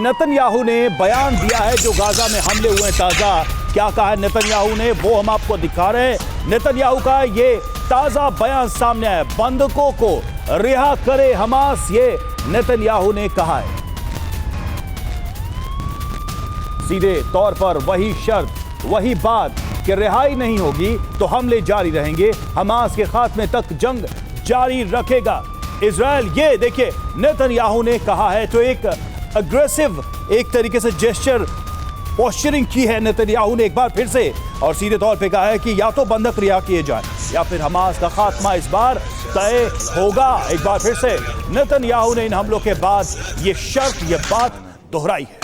Netanyahu ने बयान दिया है जो गाजा में हमले हुए ताजा। क्या कहा है नेतन्याहू ने, वो हम आपको दिखा रहे हैं। नेतन्याहू का ये ताजा बयान सामने आया, बंधकों को रिहा करे हमास, ये नेतन्याहू ने कहा है। सीधे तौर पर वही शर्त, वही बात कि रिहाई नहीं होगी तो हमले जारी रहेंगे, हमास के खात्मे तक जंग जारी रखेगा इजराइल। ये देखिए नेतन्याहू ने कहा है, तो एक अग्रेसिव एक तरीके से जेस्चर पोस्चरिंग की है नेतन्याहू ने एक बार फिर से, और सीधे तौर पे कहा है कि या तो बंधक रिहा किए जाएं या फिर हमास का खात्मा इस बार तय होगा। एक बार फिर से नेतन्याहू ने इन हमलों के बाद ये शर्त, ये बात दोहराई है।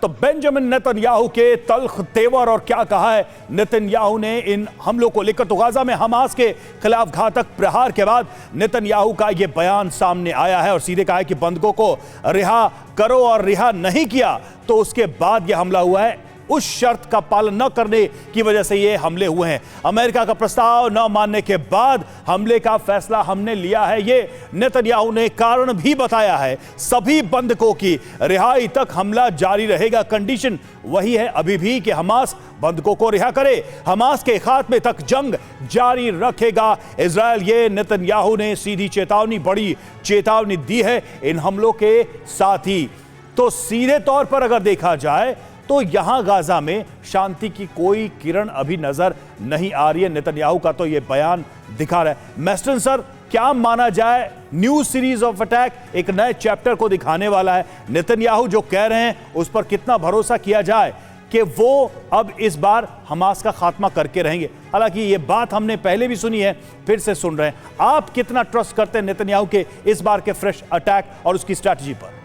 तो बेंजामिन नेतन्याहू के तल्ख तेवर, और क्या कहा है नेतन्याहू ने इन हमलों को लेकर। तो गाजा में हमास के खिलाफ घातक प्रहार के बाद नेतन्याहू का यह बयान सामने आया है और सीधे कहा है कि बंधकों को रिहा करो, और रिहा नहीं किया तो उसके बाद यह हमला हुआ है। उस शर्त का पालन न करने की वजह से ये हमले हुए हैं। अमेरिका का प्रस्ताव न मानने के बाद हमले का फैसला हमने लिया है, ये नेतन्याहू ने कारण भी बताया है। सभी बंधकों की रिहाई तक हमला जारी रहेगा। कंडीशन वही है अभी भी कि हमास बंधकों को रिहा करे, हमास के खात्मे तक जंग जारी रखेगा इजराइल। ये नेतन्याहू ने सीधी चेतावनी, बड़ी चेतावनी दी है इन हमलों के साथ ही। तो सीधे तौर पर अगर देखा जाए तो यहां गाजा में शांति की कोई किरण अभी नजर नहीं आ रही है। नेतन्याहू का तो यह बयान दिखा रहा है। मेस्टन सर, क्या माना जाए, न्यू सीरीज ऑफ अटैक एक नए चैप्टर को दिखाने वाला है। नेतन्याहू जो कह रहे हैं उस पर कितना भरोसा किया जाए कि वो अब इस बार हमास का खात्मा करके रहेंगे। हालांकि ये बात हमने पहले भी सुनी है, फिर से सुन रहे हैं। आप कितना ट्रस्ट करते हैं नेतन्याहू के इस बार के फ्रेश अटैक और उसकी स्ट्रैटेजी पर?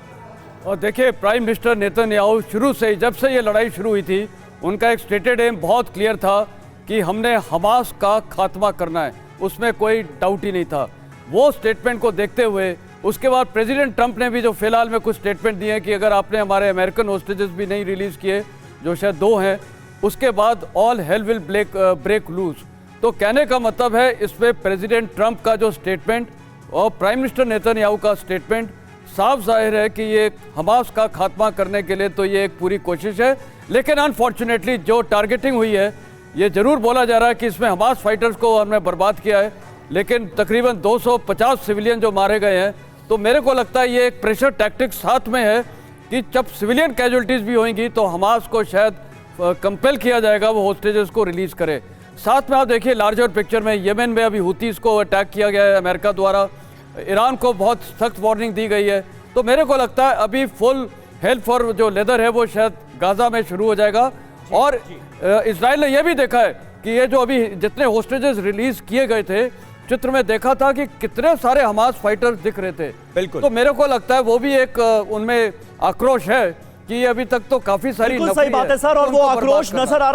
और देखिए, प्राइम मिनिस्टर नेतन्याहू शुरू से ही, जब से ये लड़ाई शुरू हुई थी, उनका एक स्टेटेड एम बहुत क्लियर था कि हमने हमास का खात्मा करना है, उसमें कोई डाउट ही नहीं था। वो स्टेटमेंट को देखते हुए उसके बाद प्रेसिडेंट ट्रंप ने भी जो फिलहाल में कुछ स्टेटमेंट दिए कि अगर आपने हमारे अमेरिकन होस्टेजेस भी नहीं रिलीज़ किए, जो शायद 2 हैं, उसके बाद all hell will break loose. तो कहने का मतलब है इसमें प्रेसिडेंट ट्रंप का जो स्टेटमेंट और प्राइम मिनिस्टर नेतन्याहू का स्टेटमेंट साफ जाहिर है कि ये हमास का खात्मा करने के लिए तो ये एक पूरी कोशिश है। लेकिन अनफॉर्चुनेटली जो टारगेटिंग हुई है, ये ज़रूर बोला जा रहा है कि इसमें हमास फाइटर्स को हमने बर्बाद किया है, लेकिन तकरीबन 250 सिविलियन जो मारे गए हैं। तो मेरे को लगता है ये एक प्रेशर टैक्टिक्स साथ में है कि जब सिविलियन कैजुअल्टीज़ भी होंगी तो हमास को शायद कंपेल किया जाएगा वो होस्टेजेस को रिलीज़ करे। साथ में आप देखिए लार्जर पिक्चर में यमन में अभी हुतीज़ को अटैक किया गया है अमेरिका द्वारा, ईरान को बहुत सख्त वार्निंग दी गई है। तो मेरे को लगता है अभी फुल हेल्प फॉर जो लेदर है वो शायद गाजा में शुरू हो जाएगा। और इजराइल ने यह भी देखा है कि ये जो अभी जितने होस्टेजेस रिलीज किए गए थे, चित्र में देखा था कि कितने सारे हमास फाइटर्स दिख रहे थे। बिल्कुल। तो मेरे को लगता है वो भी एक उनमें आक्रोश है कि अभी तक तो काफी सारी सही बात है सर, और वो आक्रोश नजर आ रहा है।